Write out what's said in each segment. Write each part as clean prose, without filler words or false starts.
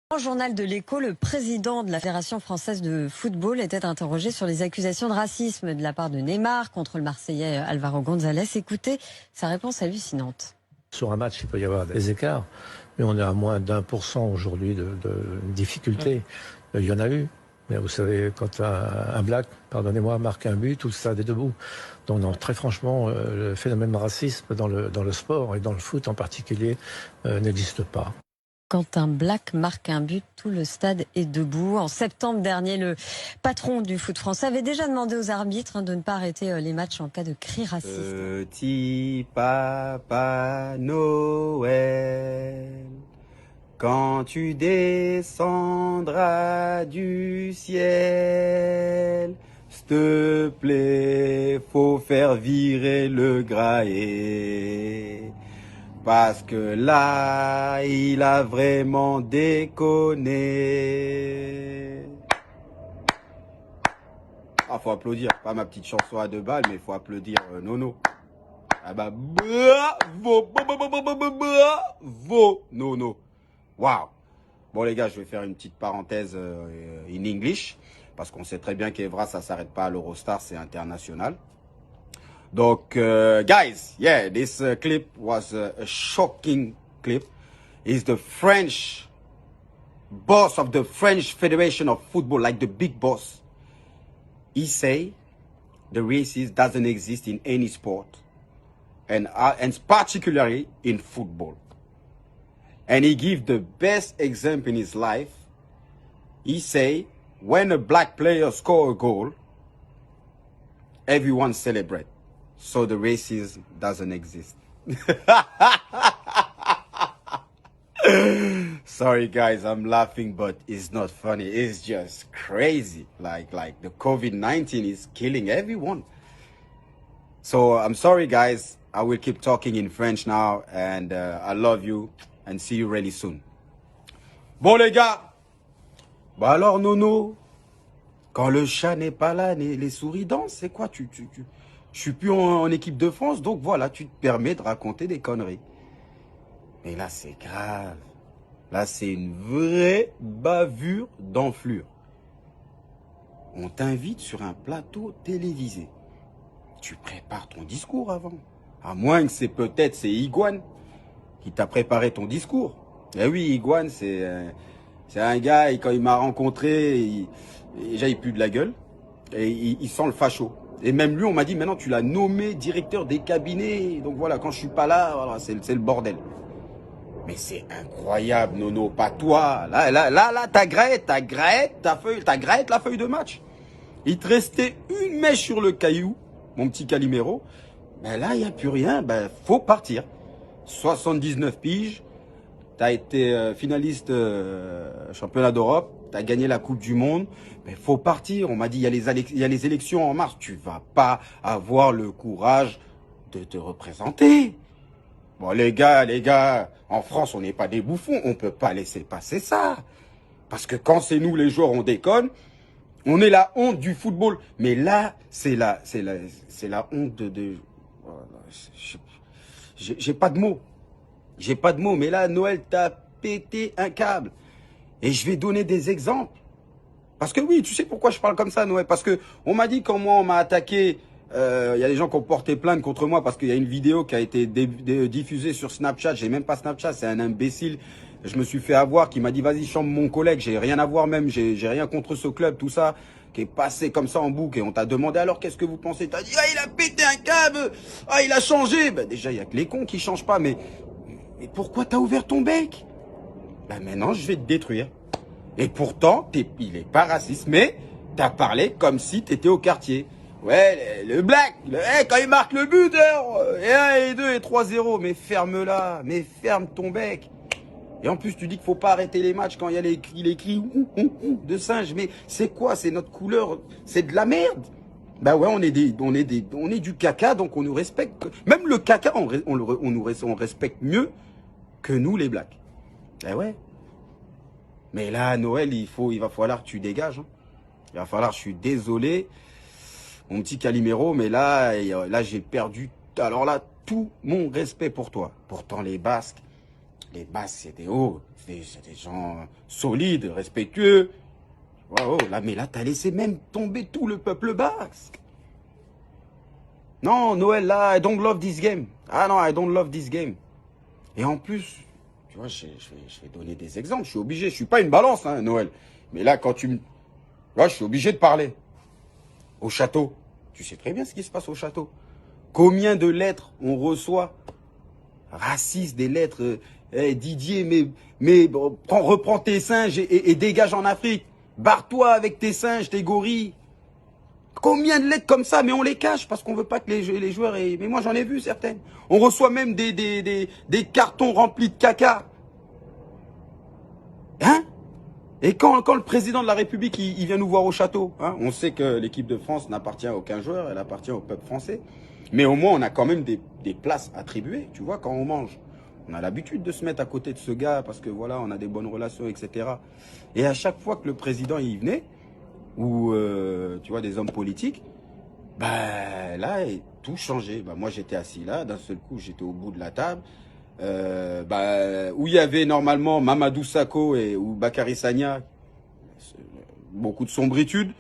Dans le journal de l'Écho, le président de la Fédération française de football était interrogé sur les accusations de racisme de la part de Neymar contre le Marseillais Álvaro González. Écoutez sa réponse hallucinante. Sur un match, il peut y avoir des écarts, mais on est à moins d'1% aujourd'hui de difficulté. Il y en a eu. Mais vous savez, quand un black, pardonnez-moi, marque un but, tout le stade est debout. Donc non, très franchement, le phénomène de racisme dans le sport et dans le foot en particulier n'existe pas. Quand un black marque un but, tout le stade est debout. En septembre dernier, le patron du foot français avait déjà demandé aux arbitres de ne pas arrêter les matchs en cas de cris racistes. Petit Papa Noël, quand tu descendras du ciel, s'il te plaît, faut faire virer le graët. Parce que là, il a vraiment déconné. Ah, faut applaudir. Pas ma petite chanson à 2 balles, mais faut applaudir Nono. Ah bah, bravo, bravo, Nono. Waouh. Bon, les gars, je vais faire une petite parenthèse in English. Parce qu'on sait très bien qu'Evra, ça s'arrête pas à l'Eurostar, c'est international. Donc, guys, yeah, this clip was a shocking clip. He's the French boss of the French Federation of Football, like the big boss. He say the racism doesn't exist in any sport, and particularly in football. And he give the best example in his life. He say when a black player score a goal, everyone celebrate. So the racism doesn't exist. Sorry guys, I'm laughing, but it's not funny. It's just crazy. Like the COVID-19 is killing everyone. So I'm sorry guys. I will keep talking in French now, and I love you and see you really soon. Bon les gars. Bah alors Nono, quand le chat n'est pas là, les souris dansent, c'est quoi je suis plus en équipe de France, donc voilà, tu te permets de raconter des conneries. Mais là, c'est grave. Là, c'est une vraie bavure d'enflure. On t'invite sur un plateau télévisé. Tu prépares ton discours avant. À moins que c'est Iguane qui t'a préparé ton discours. Eh oui, Iguane, c'est un gars, et quand il m'a rencontré, déjà il pue de la gueule. Et il sent le facho. Et même lui, on m'a dit, maintenant tu l'as nommé directeur des cabinets. Donc voilà, quand je suis pas là, voilà, c'est le bordel. Mais c'est incroyable, Nono, pas toi. Là, ta graette la feuille de match. Il te restait une mèche sur le caillou, mon petit Calimero. Ben là, il n'y a plus rien, ben faut partir. 79 piges, t'as été finaliste championnat d'Europe. T'as gagné la Coupe du Monde, mais faut partir. On m'a dit, il y a les élections en mars. Tu vas pas avoir le courage de te représenter. Bon, les gars, en France, on n'est pas des bouffons. On peut pas laisser passer ça. Parce que quand c'est nous, les joueurs, on déconne, on est la honte du football. Mais là, c'est la honte de... J'ai pas de mots. J'ai pas de mots. Mais là, Noël, t'as pété un câble. Et je vais donner des exemples. Parce que oui, tu sais pourquoi je parle comme ça, Noël? Parce que on m'a dit quand moi on m'a attaqué, il y a des gens qui ont porté plainte contre moi parce qu'il y a une vidéo qui a été diffusée sur Snapchat. J'ai même pas Snapchat, c'est un imbécile. Je me suis fait avoir, qui m'a dit vas-y chambre mon collègue. J'ai rien à voir même, j'ai rien contre ce club, tout ça, qui est passé comme ça en boucle. Et on t'a demandé alors qu'est-ce que vous pensez? T'as dit ah il a pété un câble, ah il a changé. Ben déjà il y a que les cons qui changent pas. Mais pourquoi t'as ouvert ton bec? Ben maintenant, je vais te détruire. Et pourtant, il est pas raciste, mais t'as parlé comme si t'étais au quartier. Ouais, le black, quand il marque le but, et 1, et 2, et 3-0, mais ferme-la, mais ferme ton bec. Et en plus, tu dis qu'il faut pas arrêter les matchs quand il y a les cris de singe. Mais c'est quoi? C'est notre couleur, c'est de la merde. Bah ouais, on est du caca, donc on nous respecte. Même le caca, on respecte mieux que nous, les blacks. Eh ouais. Mais là, Noël, il va falloir que tu dégages. Hein. Il va falloir, je suis désolé, mon petit Calimero, mais là j'ai perdu, alors là, tout mon respect pour toi. Pourtant, les Basques, les bases, c'était c'est des gens solides, respectueux. Oh, là, mais là, t'as laissé même tomber tout le peuple basque. Non, Noël, là, I don't love this game. Ah non, I don't love this game. Et en plus, tu vois, je vais donner des exemples. Je suis obligé. Je suis pas une balance, hein, Noël. Mais là, quand tu me... Là, je suis obligé de parler. Au château. Tu sais très bien ce qui se passe au château. Combien de lettres on reçoit racistes, des lettres... Didier, mais bon, reprends tes singes et dégage en Afrique. Barre-toi avec tes singes, tes gorilles. Combien de lettres comme ça, mais on les cache parce qu'on veut pas que les joueurs aient... Mais moi, j'en ai vu certaines. On reçoit même des cartons remplis de caca. Hein? Et quand le président de la République, il vient nous voir au château, hein, on sait que l'équipe de France n'appartient à aucun joueur, elle appartient au peuple français. Mais au moins, on a quand même des places attribuées, tu vois, quand on mange. On a l'habitude de se mettre à côté de ce gars parce que voilà, on a des bonnes relations, etc. Et à chaque fois que le président y venait, ou tu vois, des hommes politiques, bah là, tout changeait. Bah, moi, j'étais assis là, d'un seul coup, j'étais au bout de la table. Où il y avait normalement Mamadou Sakho ou Bakary Sagna, beaucoup de sombritude,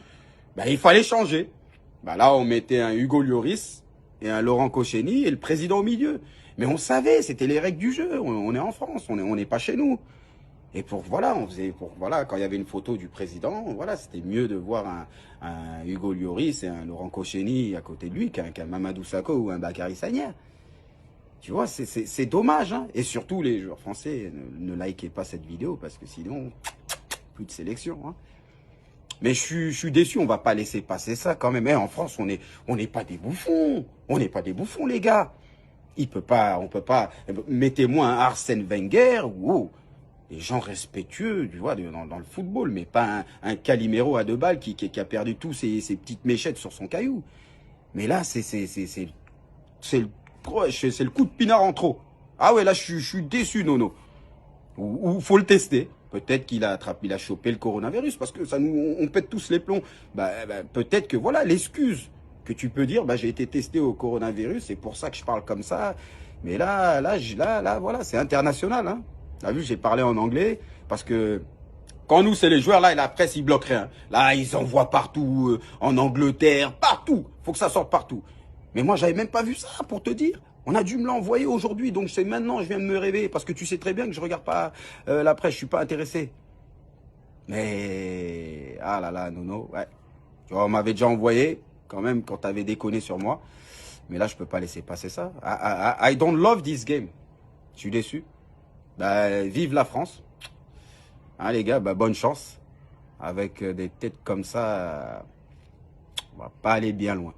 bah, il fallait changer. Bah, là, on mettait un Hugo Lloris et un Laurent Koscielny et le président au milieu. Mais on savait, c'était les règles du jeu. On est en France, on n'est pas chez nous. Et voilà, quand il y avait une photo du président, voilà, c'était mieux de voir un Hugo Lloris et un Laurent Koscielny à côté de lui qu'un Mamadou Sakho ou un Bakary Sagna. Tu vois, c'est dommage, hein. Et surtout, les joueurs français, ne likez pas cette vidéo parce que sinon, plus de sélection, hein. Mais je suis déçu, on va pas laisser passer ça quand même. En France, on n'est pas des bouffons. On n'est pas des bouffons, les gars. On peut pas. Mettez-moi un Arsène Wenger ou des gens respectueux, tu vois, dans le football, mais pas un Calimero à 2 balles qui a perdu tous ses petites méchettes sur son caillou. Mais là, c'est le coup de pinard en trop. Ah ouais, là, je suis déçu, Nono. Ou faut le tester. Peut-être qu'il a chopé le coronavirus, parce que on pète tous les plombs. Peut-être que voilà, l'excuse que tu peux dire, j'ai été testé au coronavirus, c'est pour ça que je parle comme ça. Mais là, voilà, c'est international, hein. T'as vu, j'ai parlé en anglais, parce que quand nous, c'est les joueurs, là, et la presse, ils bloquent rien. Là, ils envoient partout, en Angleterre, partout. Faut que ça sorte partout. Mais moi, j'avais même pas vu ça, pour te dire. On a dû me l'envoyer aujourd'hui, donc c'est maintenant, je viens de me réveiller, parce que tu sais très bien que je regarde pas la presse, je suis pas intéressé. Mais, ah là là, Nono, ouais. Tu vois, on m'avait déjà envoyé, quand même, quand t'avais déconné sur moi. Mais là, je peux pas laisser passer ça. I don't love this game. Je suis déçu. Vive la France. Hein, les gars, bonne chance. Avec des têtes comme ça, on va pas aller bien loin.